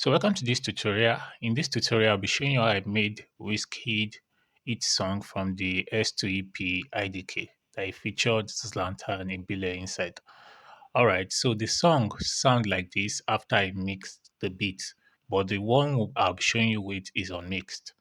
So welcome to this tutorial. In this tutorial, I'll be showing you how I made Wizkid hit song from the S2EP IDK that I featured ZLATAN Ibile inside. Alright, so the song sound like this after I mixed the beat, but the one I'll be showing you with is unmixed.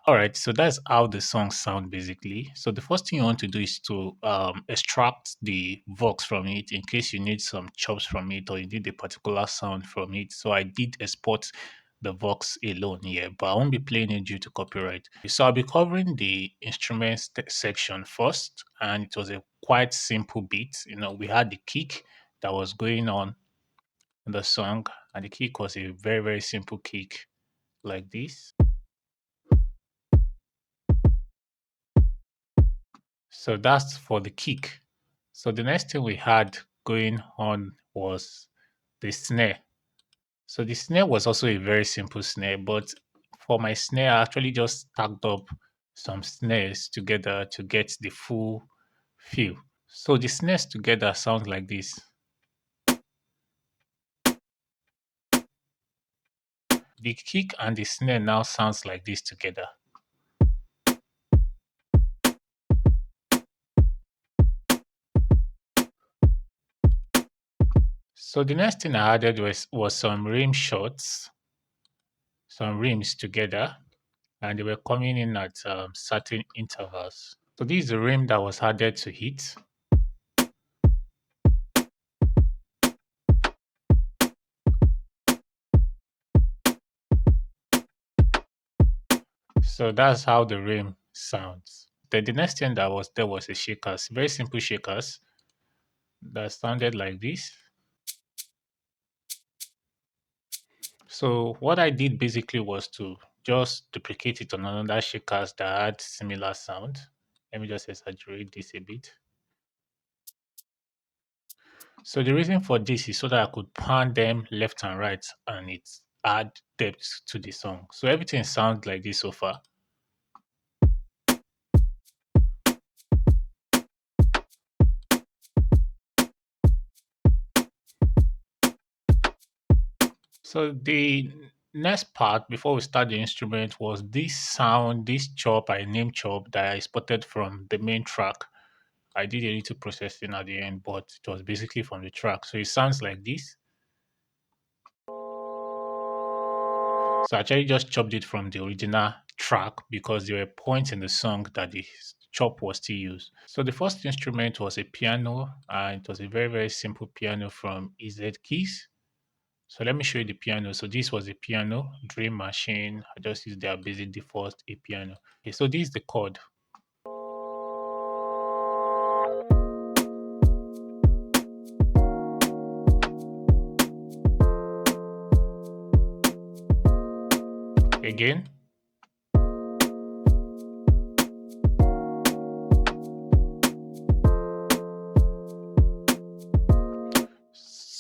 All right, so that's how the song sound basically. So the first thing you want to do is to extract the vox from it in case you need some chops from it or you need a particular sound from it. So I did export the vox alone here, but I won't be playing it due to copyright. So I'll be covering the instruments section first, and it was a quite simple beat. You know, we had the kick that was going on in the song, and the kick was a very simple kick like this. So that's for the kick. So the next thing we had going on was the snare. So the snare was also a very simple snare, but for my snare, I actually just stacked up some snares together to get the full feel. So the snares together sound like this. The kick and the snare now sounds like this together. So the next thing I added was some rim shots, some rims together, and they were coming in at certain intervals. So this is the rim that was added to it. So that's how the rim sounds. Then the next thing that was there was a shakers, very simple shakers that sounded like this. So what I did basically was to just duplicate it on another shakers that had similar sound. Let me just exaggerate this a bit. So the reason for this is so that I could pan them left and right and it add depth to the song. So everything sounds like this so far. So the next part before we start the instrument was this sound, this chop, I named chop that I spotted from the main track. I did a little processing at the end, but it was basically from the track. So it sounds like this. So I actually just chopped it from the original track because there were points in the song that the chop was still used. So the first instrument was a piano, and it was a very simple piano from EZ Keys. So let me show you the piano. So this was a piano, Dream Machine. I just used their basic default a piano. Okay, so this is the chord. Again.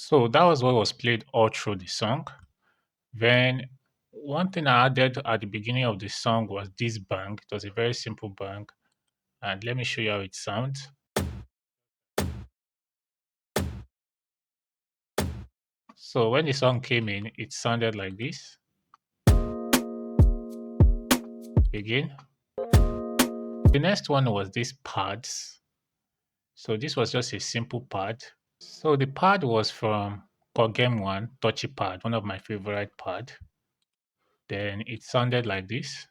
So that was what was played all through the song. Then one thing I added at the beginning of the song was this bang. It was a very simple bang. And let me show you how it sounds. So when the song came in, it sounded like this. Again. The next one was these pads. So this was just a simple pad. So the pad was from KORG one, Touchy Pad, one of my favorite pad. Then it sounded like this.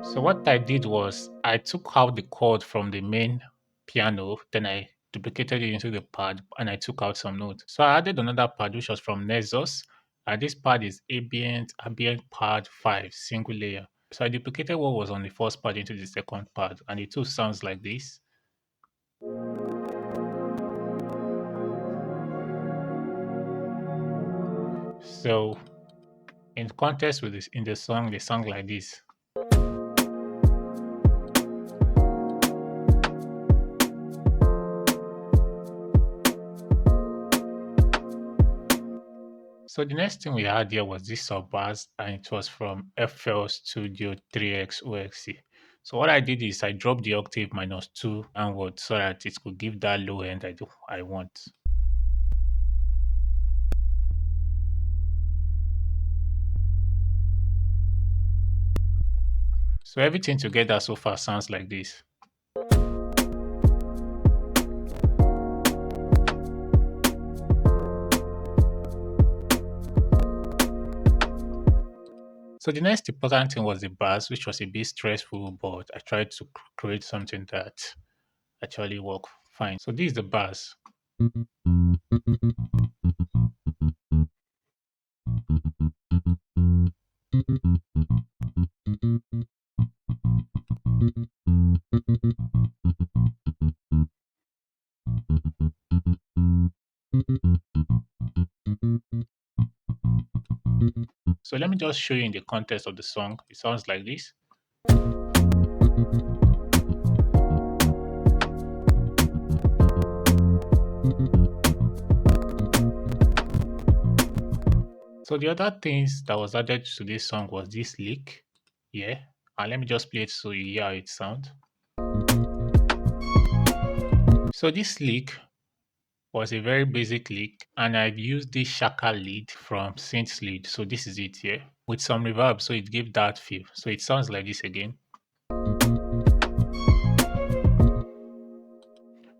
So what I did was I took out the chord from the main piano, then I duplicated it into the pad and I took out some notes. So I added another pad which was from Nexus. And this pad is ambient pad 5 single layer. So I duplicated what was on the first pad into the second pad and the two sounds like this. So in context with this in the song, they sound like this. So the next thing we had here was this sub bass, and it was from FL Studio 3X OXC. So what I did is I dropped the octave -2 downward so that it could give that low end I want. So everything together so far sounds like this. So the next important thing was the bass, which was a bit stressful, but I tried to create something that actually worked fine. So this is the bass. So let me just show you in the context of the song. It sounds like this. So the other things that was added to this song was this lick. Yeah. And let me just play it so you hear how it sounds. So this lick was a very basic lick, and I used this Shaka lead from Synth's lead. So this is it here with some reverb, so it gives that feel. So it sounds like this again.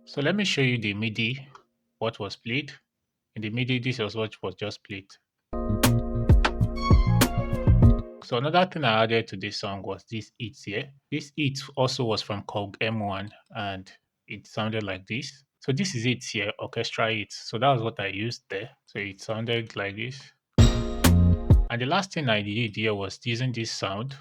So let me show you the MIDI, what was played. In the MIDI, this was what was just played. So another thing I added to this song was this it here. This it also was from KORG M1, and it sounded like this. So this is it here, orchestra it. So that was what I used there. So it sounded like this. And the last thing I did here was using this sound.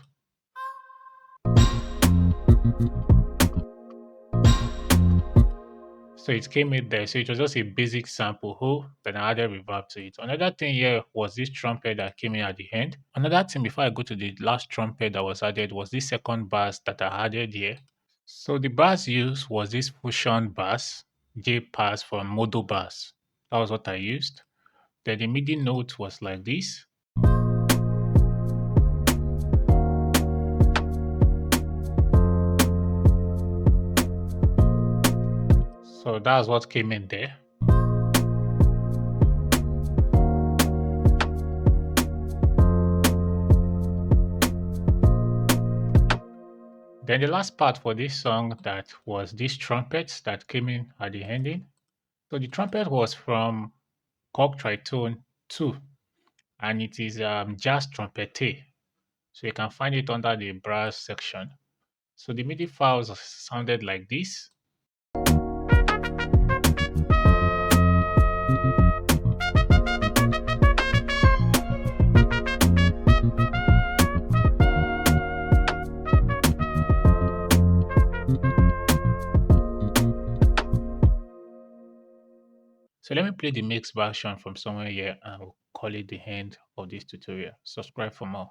So it came in there. So it was just a basic sample, then I added reverb to it. Another thing here was this trumpet that came in at the end. Another thing before I go to the last trumpet that was added was this second bass that I added here. So the bass used was this fusion bass, J pass from Modo bass. That was what I used. Then the MIDI note was like this. So that's what came in there. Then the last part for this song that was these trumpets that came in at the ending. So the trumpet was from KORG TRITON 2, and it is jazz trumpete. So you can find it under the brass section. So the MIDI files sounded like this. So let me play the mixed version from somewhere here, and we'll call it the end of this tutorial. Subscribe for more.